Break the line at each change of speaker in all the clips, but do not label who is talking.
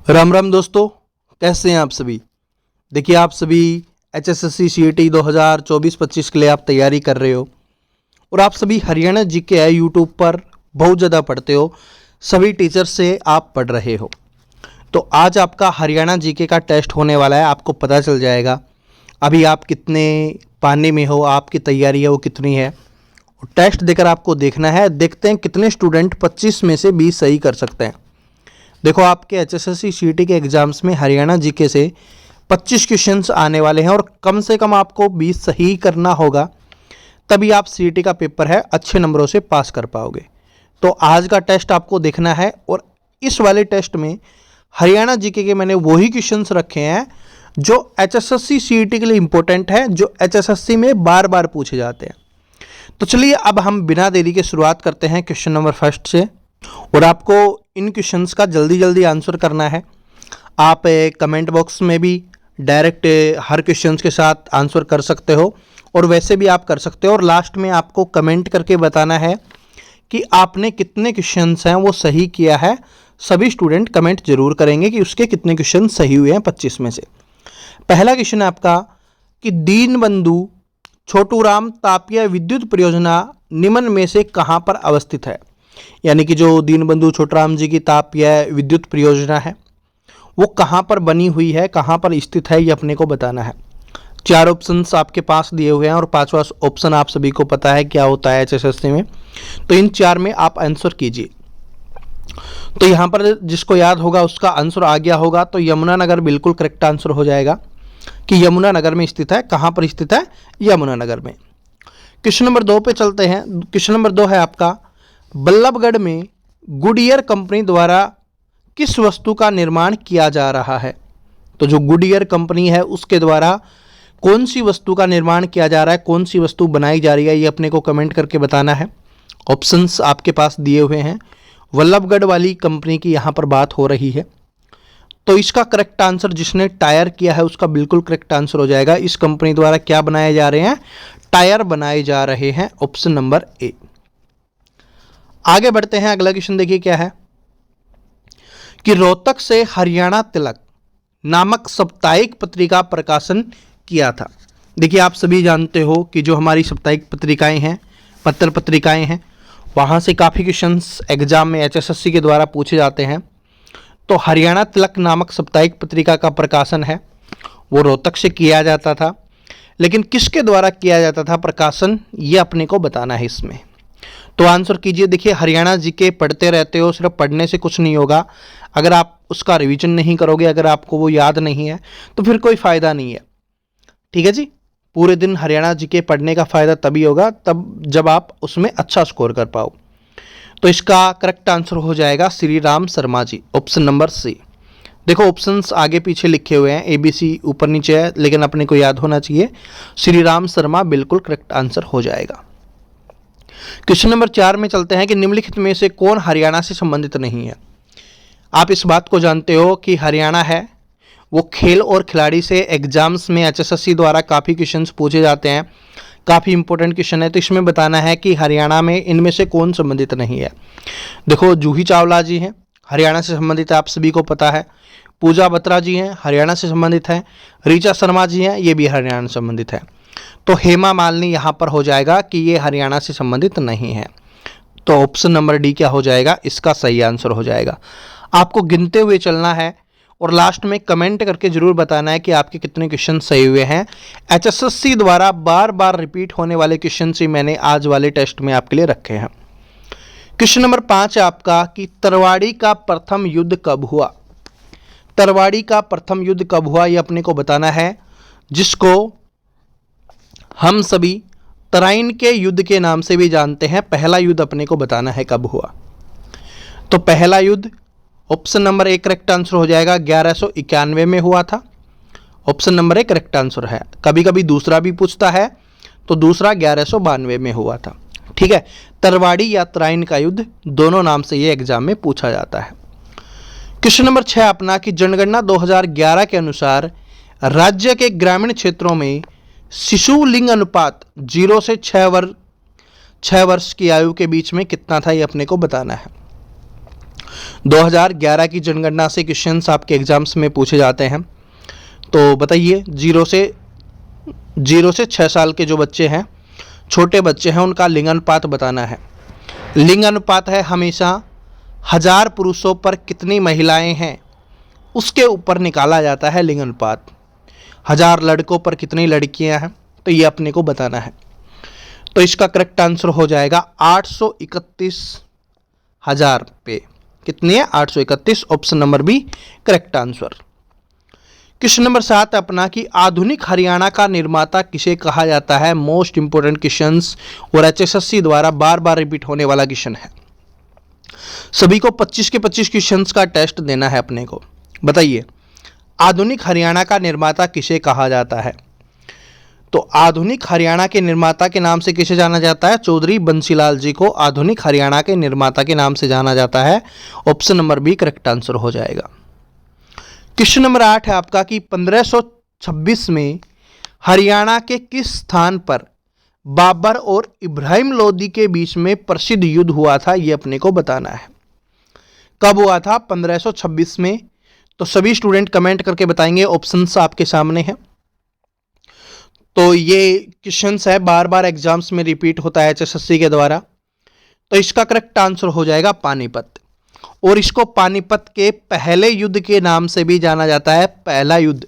राम राम दोस्तों, कैसे हैं आप सभी। देखिए, आप सभी एचएसएससी सीईटी 2024-25 के लिए आप तैयारी कर रहे हो और आप सभी हरियाणा जीके है यूट्यूब पर बहुत ज़्यादा पढ़ते हो, सभी टीचर से आप पढ़ रहे हो। तो आज आपका हरियाणा जीके का टेस्ट होने वाला है, आपको पता चल जाएगा अभी आप कितने पानी में हो, आपकी तैयारी है वो कितनी है। टेस्ट देकर आपको देखना है, देखते हैं कितने स्टूडेंट 25 में से 20 सही कर सकते हैं। देखो, आपके एचएसएससी सीईटी के एग्जाम्स में हरियाणा जीके से 25 क्वेश्चंस आने वाले हैं और कम से कम आपको 20 सही करना होगा, तभी आप सीईटी का पेपर है अच्छे नंबरों से पास कर पाओगे। तो आज का टेस्ट आपको देखना है और इस वाले टेस्ट में हरियाणा जीके के मैंने वही क्वेश्चंस रखे हैं जो एचएसएससी सीईटी के लिए इंपॉर्टेंट है, जो एचएसएससी में बार बार पूछे जाते हैं। तो चलिए अब हम बिना देरी के शुरुआत करते हैं क्वेश्चन नंबर फर्स्ट से। और आपको इन क्वेश्चंस का जल्दी जल्दी आंसर करना है। आप कमेंट बॉक्स में भी डायरेक्ट हर क्वेश्चंस के साथ आंसर कर सकते हो और वैसे भी आप कर सकते हो, और लास्ट में आपको कमेंट करके बताना है कि आपने कितने क्वेश्चंस हैं वो सही किया है। सभी स्टूडेंट कमेंट जरूर करेंगे कि उसके कितने क्वेश्चन सही हुए हैं 25 में से। पहला क्वेश्चन है आपका कि दीनबंधु छोटूराम तापिया विद्युत परियोजना निम्न में से कहाँ पर अवस्थित है। यानी कि जो दीनबंधु छोटूराम जी की तापीय विद्युत परियोजना है वो कहाँ पर बनी हुई है, कहाँ पर स्थित है, ये अपने को बताना है। 4 ऑप्शंस आपके पास दिए हुए हैं और 5वां ऑप्शन आप सभी को पता है क्या होता है एचएसएससी में। तो इन 4 में आप आंसर कीजिए। तो यहाँ पर जिसको याद होगा उसका आंसर आ गया होगा, तो यमुनानगर बिल्कुल करेक्ट आंसर हो जाएगा कि यमुनानगर में स्थित है। कहाँ पर स्थित है? यमुनानगर में। क्वेश्चन नंबर 2 पे चलते हैं। क्वेश्चन नंबर 2 है आपका, बल्लभगढ़ में गुडियर कंपनी द्वारा किस वस्तु का निर्माण किया जा रहा है। तो जो गुडियर कंपनी है उसके द्वारा कौन सी वस्तु का निर्माण किया जा रहा है, कौन सी वस्तु बनाई जा रही है, ये अपने को कमेंट करके बताना है। ऑप्शंस आपके पास दिए हुए हैं। बल्लभगढ़ वाली कंपनी की यहाँ पर बात हो रही है, तो इसका करेक्ट आंसर जिसने टायर किया है उसका बिल्कुल करेक्ट आंसर हो जाएगा। इस कंपनी द्वारा क्या बनाए जा रहे हैं? टायर बनाए जा रहे हैं। Option number A. आगे बढ़ते हैं। अगला क्वेश्चन देखिए क्या है कि रोहतक से हरियाणा तिलक नामक साप्ताहिक पत्रिका प्रकाशन किया था। देखिए, आप सभी जानते हो कि जो हमारी साप्ताहिक पत्रिकाएं हैं, पत्र पत्रिकाएं हैं, वहां से काफ़ी क्वेश्चंस एग्जाम में एचएसएससी के द्वारा पूछे जाते हैं। तो हरियाणा तिलक नामक साप्ताहिक पत्रिका का प्रकाशन है वो रोहतक से किया जाता था, लेकिन किसके द्वारा किया जाता था प्रकाशन, ये अपने को बताना है इसमें। तो आंसर कीजिए। देखिए, हरियाणा जीके पढ़ते रहते हो, सिर्फ पढ़ने से कुछ नहीं होगा। अगर आप उसका रिवीजन नहीं करोगे, अगर आपको वो याद नहीं है तो फिर कोई फ़ायदा नहीं है। ठीक है जी, पूरे दिन हरियाणा जीके पढ़ने का फ़ायदा तभी होगा तब जब आप उसमें अच्छा स्कोर कर पाओ। तो इसका करेक्ट आंसर हो जाएगा Shri Ram Sharma ji. Option number C. देखो, ऑप्शंस आगे पीछे लिखे हुए हैं, ABC ऊपर नीचे है, लेकिन अपने को याद होना चाहिए श्री राम शर्मा बिल्कुल करेक्ट आंसर हो जाएगा। क्वेश्चन नंबर 4 में चलते हैं कि निम्नलिखित में से कौन हरियाणा से संबंधित नहीं है। आप इस बात को जानते हो कि हरियाणा है वो खेल और खिलाड़ी से एग्जाम्स में एचएसएससी द्वारा काफ़ी क्वेश्चंस पूछे जाते हैं, काफ़ी इंपॉर्टेंट क्वेश्चन है। तो इसमें बताना है कि हरियाणा में इनमें से कौन संबंधित नहीं है। देखो, जूही चावला जी हैं, हरियाणा से संबंधित है, आप सभी को पता है। पूजा बत्रा जी हैं, हरियाणा से संबंधित हैं। ऋचा शर्मा जी हैं, ये भी हरियाणा से संबंधित है। तो हेमा मालिनी यहाँ पर हो जाएगा कि ये हरियाणा से संबंधित नहीं है। तो ऑप्शन नंबर डी क्या हो जाएगा? इसका सही आंसर हो जाएगा। आपको गिनते हुए चलना है और लास्ट में कमेंट करके जरूर बताना है कि आपके कितने क्वेश्चन सही हुए हैं। एचएसएससी द्वारा बार बार रिपीट होने वाले क्वेश्चन ही मैंने आज वाले टेस्ट में आपके लिए रखे हैं। क्वेश्चन नंबर 5 है आपका कि तरवाड़ी का प्रथम युद्ध कब हुआ। तरवाड़ी का प्रथम युद्ध कब हुआ, ये अपने को बताना है, जिसको हम सभी तराइन के युद्ध के नाम से भी जानते हैं। पहला युद्ध अपने को बताना है कब हुआ। तो पहला युद्ध option number A correct answer हो जाएगा, 1191 में हुआ था। Option number A correct answer है। कभी कभी दूसरा भी पूछता है, तो दूसरा 1192 में हुआ था। ठीक है, तरवाड़ी या तराइन का युद्ध दोनों नाम से ये एग्जाम में पूछा जाता है। क्वेश्चन नंबर 6 अपना कि जनगणना 2011 के अनुसार राज्य के ग्रामीण क्षेत्रों में शिशु लिंग अनुपात 0 से 6 वर्ष की आयु के बीच में कितना था, ये अपने को बताना है। 2011 की जनगणना से क्वेश्चंस आपके एग्जाम्स में पूछे जाते हैं। तो बताइए, 0 से 6 साल के जो बच्चे हैं, छोटे बच्चे हैं, उनका लिंग अनुपात बताना है। लिंग अनुपात है हमेशा 1000 पुरुषों पर कितनी महिलाएं हैं उसके ऊपर निकाला जाता है लिंग अनुपात। 1000 लड़कों पर कितनी लड़कियां हैं, तो ये अपने को बताना है। तो इसका करेक्ट आंसर हो जाएगा 831,000 पे। कितनी है? 831। Option number B correct answer. Question number 7 अपना कि आधुनिक हरियाणा का निर्माता किसे कहा जाता है। मोस्ट इंपोर्टेंट क्वेश्चंस और HSSC द्वारा बार बार रिपीट होने वाला क्वेश्चन है। सभी को 25 के 25 क्वेश्चंस का टेस्ट देना है अपने को। बताइए, आधुनिक हरियाणा का निर्माता किसे कहा जाता है। तो आधुनिक हरियाणा के निर्माता के नाम से किसे जाना जाता है? चौधरी बंसीलाल जी को आधुनिक हरियाणा के निर्माता के नाम से जाना जाता है। Option number B correct answer हो जाएगा। क्वेश्चन नंबर 8 है आपका कि 1526 में हरियाणा के किस स्थान पर बाबर और इब्राहिम लोदी के बीच में प्रसिद्ध युद्ध हुआ था, यह अपने को बताना है। कब हुआ था? 1526 में। तो सभी स्टूडेंट कमेंट करके बताएंगे। ऑप्शंस आपके सामने हैं। तो ये क्वेश्चंस है, बार बार एग्जाम्स में रिपीट होता है HSSC के द्वारा। तो इसका करेक्ट आंसर हो जाएगा पानीपत। और इसको पानीपत के पहले युद्ध के नाम से भी जाना जाता है। पहला युद्ध,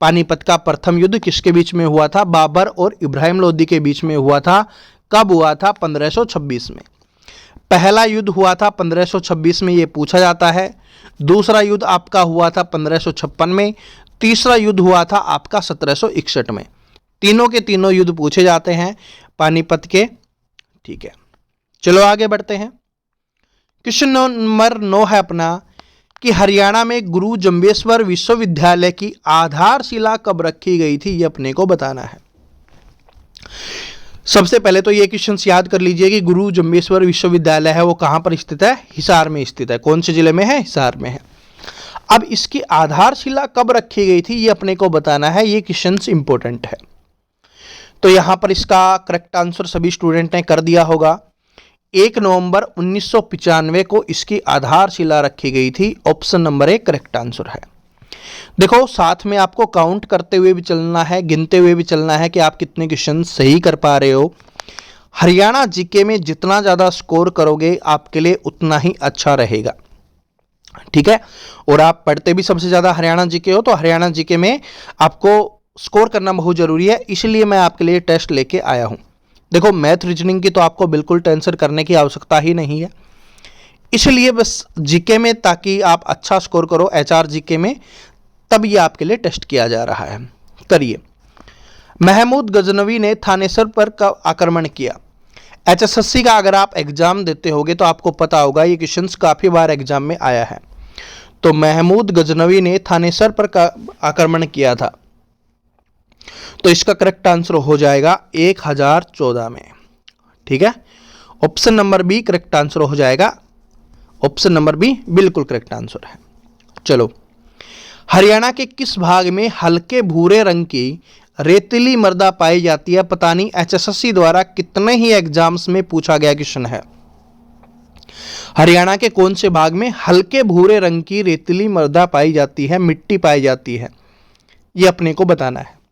पानीपत का प्रथम युद्ध किसके बीच में हुआ था? बाबर और इब्राहिम लोदी के बीच में हुआ था। कब हुआ था? 1526 में। पहला युद्ध हुआ था 1526 में, ये पूछा जाता है। दूसरा युद्ध आपका हुआ था 1556 में। तीसरा युद्ध हुआ था आपका 1761 में। तीनों के तीनों युद्ध पूछे जाते हैं पानीपत के। ठीक है, चलो आगे बढ़ते हैं। क्वेश्चन नंबर 9 है अपना कि हरियाणा में गुरु जम्बेश्वर विश्वविद्यालय की आधारशिला कब रखी गई थी, ये अपने को बताना है। सबसे पहले तो ये क्वेश्चन याद कर लीजिए कि गुरु जम्बेश्वर विश्वविद्यालय है वो कहां पर स्थित है? हिसार में स्थित है। कौन से जिले में है? हिसार में है। अब इसकी आधारशिला कब रखी गई थी, ये अपने को बताना है। ये क्वेश्चन इंपॉर्टेंट है। तो यहां पर इसका करेक्ट आंसर सभी स्टूडेंट ने कर दिया होगा। 1 नवंबर 1995 को इसकी आधारशिला रखी गई थी। Option number A correct answer है। देखो, साथ में आपको काउंट करते हुए भी चलना है, गिनते हुए भी चलना है कि आप कितने क्वेश्चन सही कर पा रहे हो। हरियाणा जीके में जितना ज़्यादा स्कोर करोगे आपके लिए उतना ही अच्छा रहेगा। ठीक है, और आप पढ़ते भी सबसे ज़्यादा हरियाणा जीके हो, तो हरियाणा जीके में आपको स्कोर करना बहुत ज़रूरी है। इसलिए मैं आपके लिए टेस्ट लेके आया हूँ। देखो, मैथ रीजनिंग की तो आपको बिल्कुल टेंशन करने की आवश्यकता ही नहीं है। इसलिए बस जीके में, ताकि आप अच्छा स्कोर करो HR जीके में, तब ये आपके लिए टेस्ट किया जा रहा है। करिए। महमूद गजनवी ने थानेसर पर कब आक्रमण किया? HSSC का अगर आप एग्जाम देते होगे तो आपको पता होगा, ये क्वेश्चन काफ़ी बार एग्जाम में आया है। तो महमूद गजनवी ने थानेसर पर आक्रमण किया था। तो इसका करेक्ट आंसर हो जाएगा 1014 में। ठीक है, option number B correct answer हो जाएगा। ऑप्शन नंबर बी बिल्कुल करेक्ट आंसर है। चलो, हरियाणा के किस भाग में हल्के भूरे रंग की रेतीली मृदा पाई जाती है? पता नहीं HSSC द्वारा कितने ही एग्जाम्स में पूछा गया क्वेश्चन है। हरियाणा के कौन से भाग में हल्के भूरे रंग की रेतीली मृदा पाई जाती है, मिट्टी पाई जाती है, यह अपने को बताना है।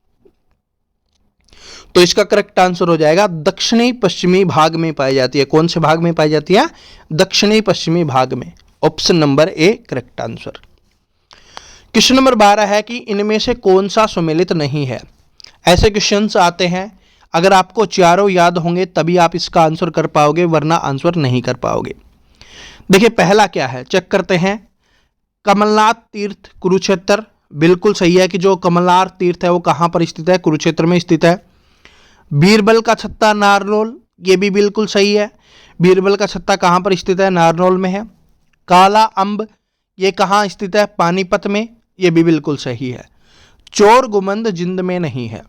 तो इसका करेक्ट आंसर हो जाएगा दक्षिणी पश्चिमी भाग में पाई जाती है। कौन से भाग में पाई जाती है? दक्षिणी पश्चिमी भाग में। Option number A correct answer. Question number 12 है कि इनमें से कौन सा सुमेलित नहीं है? ऐसे क्वेश्चंस आते हैं, अगर आपको चारों याद होंगे तभी आप इसका आंसर कर पाओगे, वरना आंसर नहीं कर पाओगे। देखिए, पहला क्या है, चेक करते हैं। कमलनाथ तीर्थ कुरुक्षेत्र, बिल्कुल सही है कि जो कमलनाथ तीर्थ है वो कहां पर स्थित है? कुरुक्षेत्र में स्थित है। बीरबल का छत्ता नारनौल, ये भी बिल्कुल सही है। बीरबल का छत्ता कहां पर स्थित है? नारनौल में है। काला अम्ब, ये कहां स्थित है? पानीपत में, ये भी बिल्कुल सही है। चोर गुमंद जिंद में नहीं है।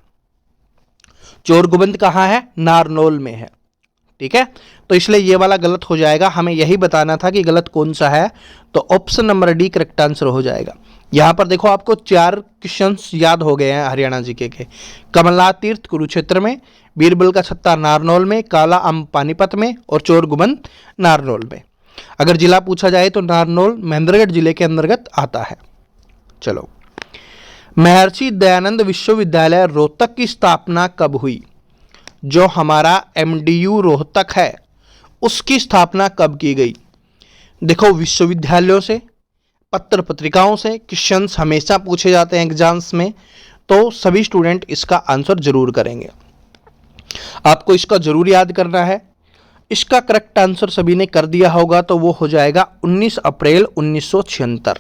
चोर गुमंद कहां है? नारनौल में है। ठीक है, तो इसलिए ये वाला गलत हो जाएगा। हमें यही बताना था कि गलत कौन सा है। तो option number D correct answer हो जाएगा। यहां पर देखो, आपको 4 क्वेश्चंस याद हो गए हैं हरियाणा जीके के। कमलनाथ तीर्थ कुरुक्षेत्र में, बीरबल का छत्ता नारनौल में, काला अम्ब पानीपत में और चोर गुमंद नारनौल में। अगर जिला पूछा जाए तो नारनौल महेंद्रगढ़ जिले के अंतर्गत आता है। चलो, महर्षि दयानंद विश्वविद्यालय रोहतक की स्थापना कब हुई? जो हमारा MDU रोहतक है उसकी स्थापना कब की गई? देखो, विश्वविद्यालयों से, पत्र पत्रिकाओं से क्वेश्चंस हमेशा पूछे जाते हैं एग्जाम्स में, तो सभी स्टूडेंट इसका आंसर जरूर करेंगे। आपको इसका जरूर याद करना है। इसका करेक्ट आंसर सभी ने कर दिया होगा तो वो हो जाएगा 19 अप्रैल 1976।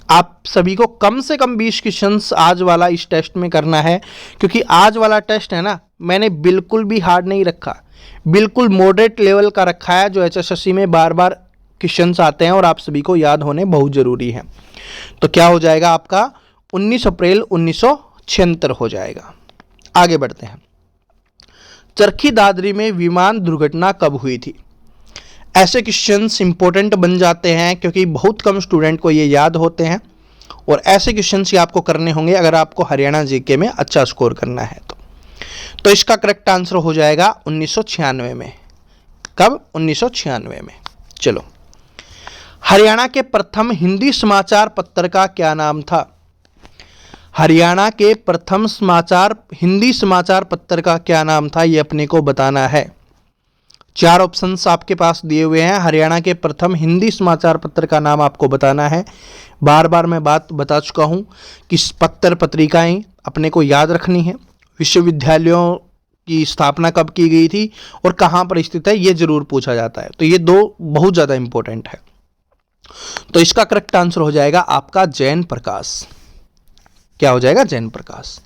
आप सभी को कम से कम 20 क्वेश्चंस आज वाला इस टेस्ट में करना है, क्योंकि आज वाला टेस्ट है ना, मैंने बिल्कुल भी हार्ड नहीं रखा, बिल्कुल मॉडरेट लेवल का रखा है, जो HSSC में बार बार क्वेश्चंस आते हैं और आप सभी को याद होने बहुत ज़रूरी है। तो क्या हो जाएगा आपका 19 अप्रैल 1976 हो जाएगा। आगे बढ़ते हैं। चरखी दादरी में विमान दुर्घटना कब हुई थी? ऐसे क्वेश्चंस इंपॉर्टेंट बन जाते हैं क्योंकि बहुत कम स्टूडेंट को ये याद होते हैं, और ऐसे क्वेश्चंस ही आपको करने होंगे अगर आपको हरियाणा जीके में अच्छा स्कोर करना है तो इसका करेक्ट आंसर हो जाएगा 1996 में। कब? 1996 में। चलो, हरियाणा के प्रथम हिंदी समाचार पत्र का क्या नाम था? हरियाणा के प्रथम हिंदी समाचार पत्र का क्या नाम था, ये अपने को बताना है। 4 ऑप्शंस आपके पास दिए हुए हैं। हरियाणा के प्रथम हिंदी समाचार पत्र का नाम आपको बताना है। बार बार मैं बात बता चुका हूँ कि पत्र पत्रिकाएं अपने को याद रखनी है। विश्वविद्यालयों की स्थापना कब की गई थी और कहाँ पर स्थित है, ये जरूर पूछा जाता है। तो ये 2 बहुत ज़्यादा इंपॉर्टेंट है। तो इसका करेक्ट आंसर हो जाएगा आपका जैन प्रकाश। क्या हो जाएगा? जैन प्रकाश।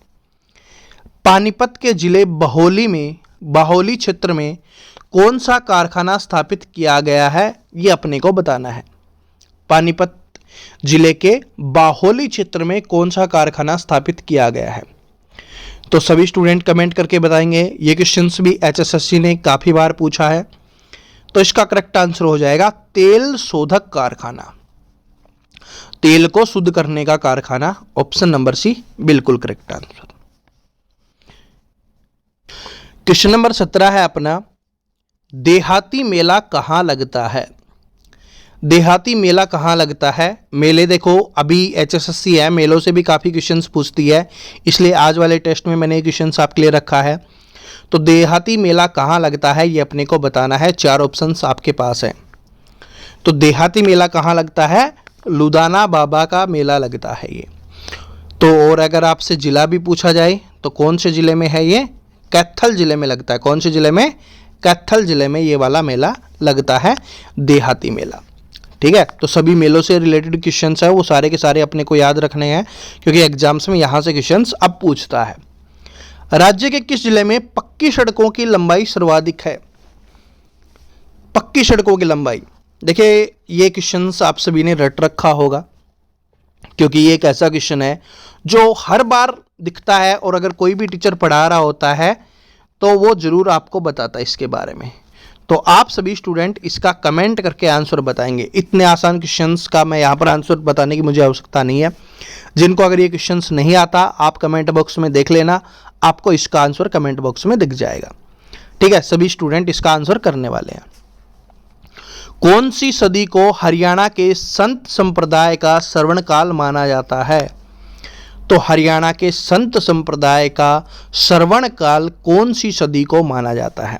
पानीपत के जिले बाहोली क्षेत्र में कौन सा कारखाना स्थापित किया गया है, ये अपने को बताना है। पानीपत जिले के बाहोली क्षेत्र में कौन सा कारखाना स्थापित किया गया है? तो सभी स्टूडेंट कमेंट करके बताएंगे। ये क्वेश्चंस भी HSSC ने काफ़ी बार पूछा है। तो इसका करेक्ट आंसर हो जाएगा तेल शोधक कारखाना, तेल को शुद्ध करने का कारखाना। ऑप्शन नंबर सी बिल्कुल करेक्ट आंसर। क्वेश्चन नंबर 17 है अपना, देहाती मेला कहाँ लगता है? देहाती मेला कहाँ लगता है? मेले देखो, अभी HSSC है, मेलों से भी काफ़ी क्वेश्चंस पूछती है, इसलिए आज वाले टेस्ट में मैंने क्वेश्चंस आपके लिए रखा है। तो देहाती मेला कहाँ लगता है, ये अपने को बताना है। 4 ऑप्शंस आपके पास हैं। तो देहाती मेला कहाँ लगता है? लुधियाना बाबा का मेला लगता है ये। तो और अगर आपसे जिला भी पूछा जाए तो कौन से जिले में है ये? कैथल जिले में लगता है। कौन से जिले में? कैथल जिले में ये वाला मेला लगता है, देहाती मेला। ठीक है, तो सभी मेलों से रिलेटेड क्वेश्चंस है वो सारे के सारे अपने को याद रखने हैं, क्योंकि एग्जाम्स में यहाँ से क्वेश्चंस अब पूछता है। राज्य के किस जिले में पक्की सड़कों की लंबाई सर्वाधिक है? पक्की सड़कों की लंबाई, देखिए ये क्वेश्चंस आप सभी ने रट रखा होगा, क्योंकि ये एक ऐसा क्वेश्चन है जो हर बार दिखता है, और अगर कोई भी टीचर पढ़ा रहा होता है तो वो जरूर आपको बताता है इसके बारे में। तो आप सभी स्टूडेंट इसका कमेंट करके आंसर बताएंगे। इतने आसान क्वेश्चंस का मैं यहाँ पर आंसर बताने की मुझे आवश्यकता नहीं है। जिनको अगर ये क्वेश्चंस नहीं आता, आप कमेंट बॉक्स में देख लेना, आपको इसका आंसर कमेंट बॉक्स में दिख जाएगा। ठीक है, सभी स्टूडेंट इसका आंसर करने वाले हैं। कौन सी सदी को हरियाणा के संत संप्रदाय का श्रवण काल माना जाता है? तो हरियाणा के संत संप्रदाय का श्रवण काल कौन सी सदी को माना जाता है?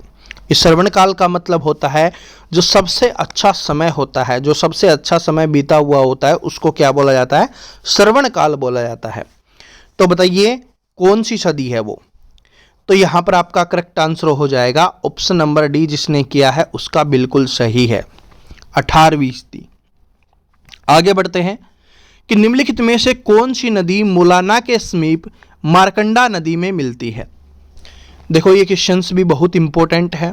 इस श्रवण काल का मतलब होता है जो सबसे अच्छा समय होता है, जो सबसे अच्छा समय बीता हुआ होता है, उसको क्या बोला जाता है? श्रवण काल बोला जाता है। तो बताइए कौन सी सदी है वो? तो यहाँ पर आपका करेक्ट आंसर हो जाएगा ऑप्शन नंबर डी, जिसने किया है उसका बिल्कुल सही है, 18वीं सदी। आगे बढ़ते हैं कि निम्नलिखित में से कौन सी नदी मुलाना के समीप मारकंडा नदी में मिलती है? देखो ये क्वेश्चंस भी बहुत इंपॉर्टेंट है।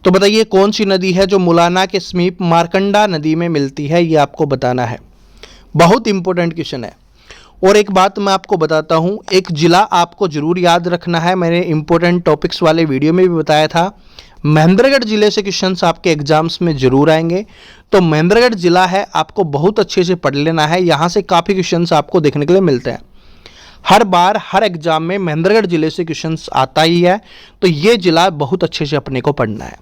तो बताइए कौन सी नदी है जो मुलाना के समीप मारकंडा नदी में मिलती है, ये आपको बताना है। बहुत इंपॉर्टेंट क्वेश्चन है। और एक बात मैं आपको बताता हूँ, एक जिला आपको जरूर याद रखना है। मैंने इंपॉर्टेंट टॉपिक्स वाले वीडियो में भी बताया था, महेंद्रगढ़ जिले से क्वेश्चंस आपके एग्जाम्स में जरूर आएंगे। तो महेंद्रगढ़ जिला है, आपको बहुत अच्छे से पढ़ लेना है। यहाँ से काफ़ी क्वेश्चंस आपको देखने के लिए मिलते हैं। हर बार हर एग्जाम में महेंद्रगढ़ जिले से क्वेश्चंस आता ही है, तो ये जिला बहुत अच्छे से अपने को पढ़ना है।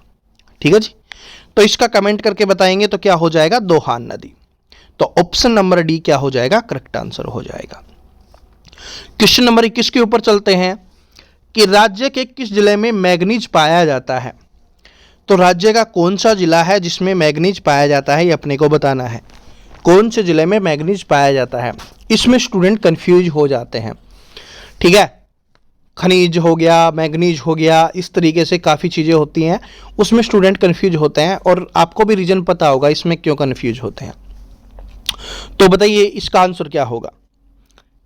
ठीक है जी। तो इसका कमेंट करके बताएंगे तो क्या हो जाएगा, दोहान नदी। तो ऑप्शन नंबर डी क्या हो जाएगा, करेक्ट आंसर हो जाएगा। क्वेश्चन नंबर 21 के ऊपर चलते हैं कि राज्य के किस जिले में मैग्नीज पाया जाता है। तो राज्य का कौन सा जिला है जिसमें मैग्नीज पाया जाता है, ये अपने को बताना है। कौन से जिले में मैग्नीज पाया जाता है, इसमें स्टूडेंट कंफ्यूज हो जाते हैं। ठीक है, खनिज हो गया, मैग्नीज हो गया, इस तरीके से काफ़ी चीज़ें होती हैं, उसमें स्टूडेंट कंफ्यूज होते हैं और आपको भी रीज़न पता होगा इसमें क्यों कंफ्यूज होते हैं। तो बताइए इसका आंसर क्या होगा।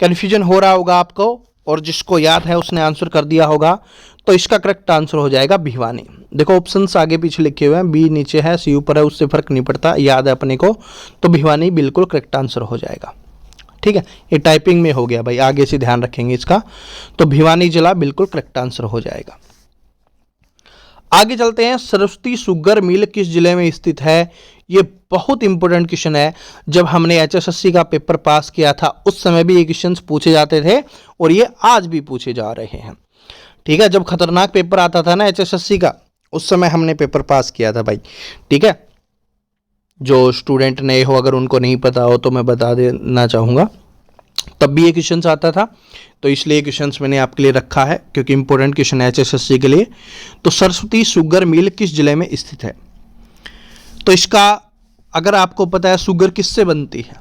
कन्फ्यूजन हो रहा होगा आपको और जिसको याद है उसने आंसर कर दिया होगा। तो इसका करेक्ट आंसर हो जाएगा भिवानी। देखो ऑप्शंस आगे पीछे लिखे हुए हैं, बी नीचे है, सी ऊपर है, उससे फर्क नहीं पड़ता, याद है अपने को। तो भिवानी बिल्कुल करेक्ट आंसर हो जाएगा। ठीक है, ये टाइपिंग में हो गया भाई, आगे से ध्यान रखेंगे इसका। तो भिवानी जिला बिल्कुल करेक्ट आंसर हो जाएगा। आगे चलते हैं, सरस्वती शुगर मिल किस जिले में स्थित है। ये बहुत इंपॉर्टेंट क्वेश्चन है। जब हमने एचएसएससी का पेपर पास किया था उस समय भी ये क्वेश्चन पूछे जाते थे और ये आज भी पूछे जा रहे हैं। ठीक है, जब खतरनाक पेपर आता था ना एचएसएससी का, उस समय हमने पेपर पास किया था भाई। ठीक है, जो स्टूडेंट नए हो अगर उनको नहीं पता हो तो मैं बता देना चाहूँगा, तब भी ये क्वेश्चन आता था। तो इसलिए क्वेश्चन मैंने आपके लिए रखा है क्योंकि इंपॉर्टेंट क्वेश्चन है एचएसएससी के लिए। तो सरस्वती शुगर मिल किस जिले में स्थित है। तो इसका अगर आपको पता है शुगर किससे बनती है,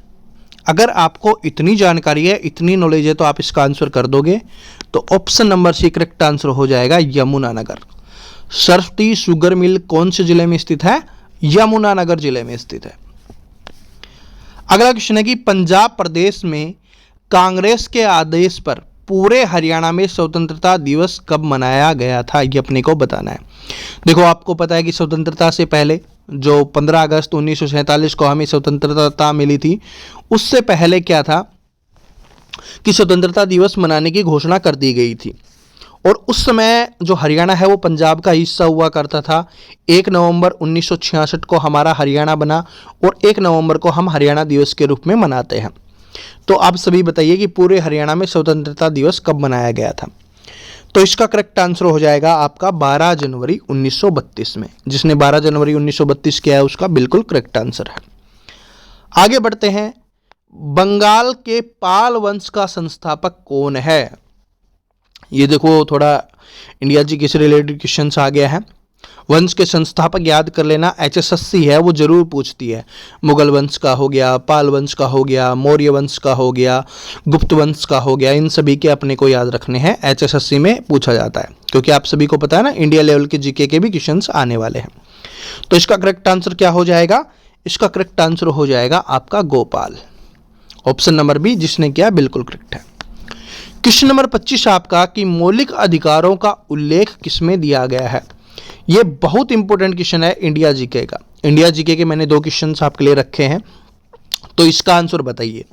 अगर आपको इतनी जानकारी है, इतनी नॉलेज है, तो आप इसका आंसर कर दोगे। तो option number C correct answer हो जाएगा, यमुनानगर। सरस्वती शुगर मिल कौन से जिले में स्थित है, यमुनानगर जिले में स्थित है। अगला क्वेश्चन है कि पंजाब प्रदेश में कांग्रेस के आदेश पर पूरे हरियाणा में स्वतंत्रता दिवस कब मनाया गया था, ये अपने को बताना है। देखो आपको पता है कि स्वतंत्रता से पहले जो 15 अगस्त 1947 को हमें स्वतंत्रता मिली थी, उससे पहले क्या था कि स्वतंत्रता दिवस मनाने की घोषणा कर दी गई थी। और उस समय जो हरियाणा है वो पंजाब का हिस्सा हुआ करता था। 1 नवंबर 1966 को हमारा हरियाणा बना और 1 नवंबर को हम हरियाणा दिवस के रूप में मनाते हैं। तो आप सभी बताइए कि पूरे हरियाणा में स्वतंत्रता दिवस कब मनाया गया था। तो इसका करेक्ट आंसर हो जाएगा आपका 12 जनवरी 1932 में। जिसने 12 जनवरी 1932 किया है उसका बिल्कुल करेक्ट आंसर है। आगे बढ़ते हैं, बंगाल के पाल वंश का संस्थापक कौन है। ये देखो थोड़ा इंडिया जी से रिलेटेड क्वेश्चन आ गया है। वंश के संस्थापक याद कर लेना, एचएसएससी है वो जरूर पूछती है। मुगल वंश का हो गया, पाल वंश का हो गया, मौर्य वंश का हो गया, गुप्त वंश का हो गया, इन सभी के अपने को याद रखने हैं, एचएसएससी में पूछा जाता है। क्योंकि आप सभी को पता है ना इंडिया लेवल के जीके के भी क्वेश्चंस आने वाले हैं। तो इसका करेक्ट आंसर क्या हो जाएगा, इसका करेक्ट आंसर हो जाएगा आपका गोपाल। ऑप्शन नंबर बी जिसने किया बिल्कुल करेक्ट है। क्वेश्चन नंबर 25 आपका कि मौलिक अधिकारों का उल्लेख किसमें दिया गया है। ये बहुत इंपॉर्टेंट क्वेश्चन है इंडिया जीके का। इंडिया जीके के मैंने 2 क्वेश्चन आपके लिए रखे हैं, तो इसका आंसर बताइए।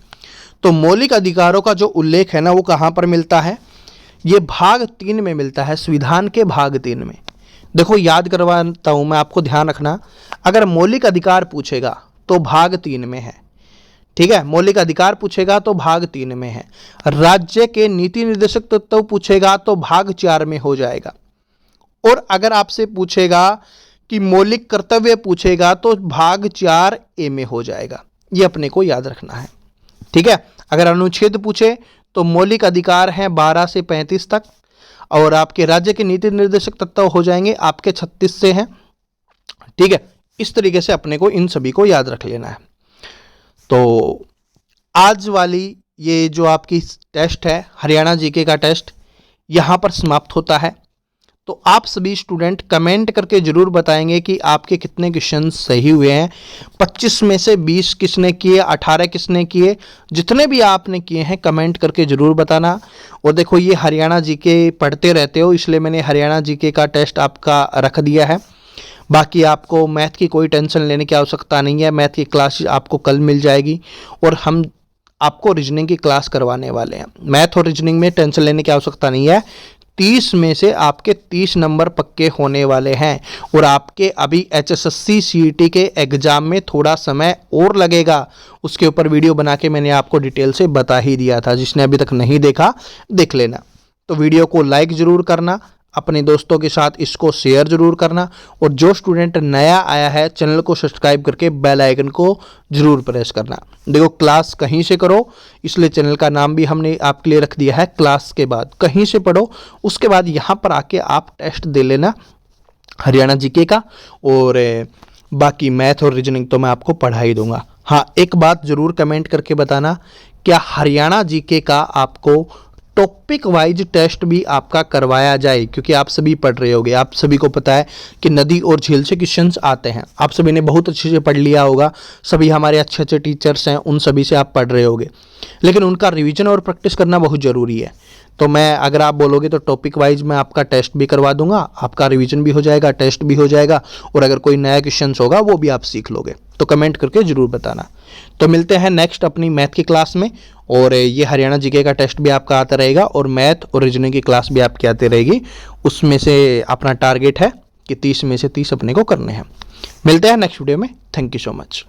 तो मौलिक अधिकारों का जो उल्लेख है ना वो कहाँ पर मिलता है, ये भाग 3 में मिलता है, संविधान के भाग 3 में। देखो याद करवाता हूँ मैं आपको, ध्यान रखना। अगर मौलिक अधिकार पूछेगा तो भाग 3 में है। ठीक है, मौलिक अधिकार पूछेगा तो भाग 3 में है। राज्य के नीति निर्देशक तत्व पूछेगा तो भाग 4 में हो जाएगा। और अगर आपसे पूछेगा कि मौलिक कर्तव्य पूछेगा तो भाग 4A में हो जाएगा। ये अपने को याद रखना है। ठीक है, अगर अनुच्छेद पूछे तो मौलिक अधिकार हैं 12 से 35 तक, और आपके राज्य के नीति निर्देशक तत्व हो जाएंगे आपके 36 से हैं। ठीक है, इस तरीके से अपने को इन सभी को याद रख लेना है। तो आज वाली ये जो आपकी टेस्ट है हरियाणा जीके का टेस्ट यहाँ पर समाप्त होता है। तो आप सभी स्टूडेंट कमेंट करके ज़रूर बताएंगे कि आपके कितने क्वेश्चन सही हुए हैं। 25 में से 20 किसने किए, 18 किसने किए, जितने भी आपने किए हैं कमेंट करके ज़रूर बताना। और देखो ये हरियाणा जीके पढ़ते रहते हो इसलिए मैंने हरियाणा जीके का टेस्ट आपका रख दिया है। बाकी आपको मैथ की कोई टेंशन लेने की आवश्यकता नहीं है। मैथ की क्लास आपको कल मिल जाएगी और हम आपको रीजनिंग की क्लास करवाने वाले हैं। मैथ और रीजनिंग में टेंशन लेने की आवश्यकता नहीं है। 30 में से आपके 30 नंबर पक्के होने वाले हैं और आपके अभी एचएसएससी सीईटी के एग्ज़ाम में थोड़ा समय और लगेगा। उसके ऊपर वीडियो बना के मैंने आपको डिटेल से बता ही दिया था, जिसने अभी तक नहीं देखा देख लेना। तो वीडियो को लाइक ज़रूर करना, अपने दोस्तों के साथ इसको शेयर जरूर करना, और जो स्टूडेंट नया आया है चैनल को सब्सक्राइब करके बेल आइकन को जरूर प्रेस करना। देखो क्लास कहीं से करो, इसलिए चैनल का नाम भी हमने आपके लिए रख दिया है क्लास के बाद। कहीं से पढ़ो, उसके बाद यहाँ पर आके आप टेस्ट दे लेना हरियाणा जीके का, और बाकी मैथ और रीजनिंग तो मैं आपको पढ़ा ही दूंगा। हाँ, एक बात जरूर कमेंट करके बताना, क्या हरियाणा जीके का आपको टॉपिक वाइज टेस्ट भी आपका करवाया जाए, क्योंकि आप सभी पढ़ रहे होगे, आप सभी को पता है कि नदी और झील से क्वेश्चंस आते हैं, आप सभी ने बहुत अच्छे से पढ़ लिया होगा, सभी हमारे अच्छे अच्छे टीचर्स हैं, उन सभी से आप पढ़ रहे होगे, लेकिन उनका रिवीजन और प्रैक्टिस करना बहुत ज़रूरी है। तो मैं, अगर आप बोलोगे तो टॉपिक वाइज मैं आपका टेस्ट भी करवा दूंगा, आपका रिवीजन भी हो जाएगा, टेस्ट भी हो जाएगा, और अगर कोई नया क्वेश्चन होगा वो भी आप सीख लोगे। तो कमेंट करके जरूर बताना। तो मिलते हैं नेक्स्ट अपनी मैथ की क्लास में, और ये हरियाणा जीके का टेस्ट भी आपका आता रहेगा, और मैथ और रीजनिंग की क्लास भी आपकी आती रहेगी। उसमें से अपना टारगेट है कि 30 में से 30 अपने को करने हैं। मिलते हैं नेक्स्ट वीडियो में। Thank you so much.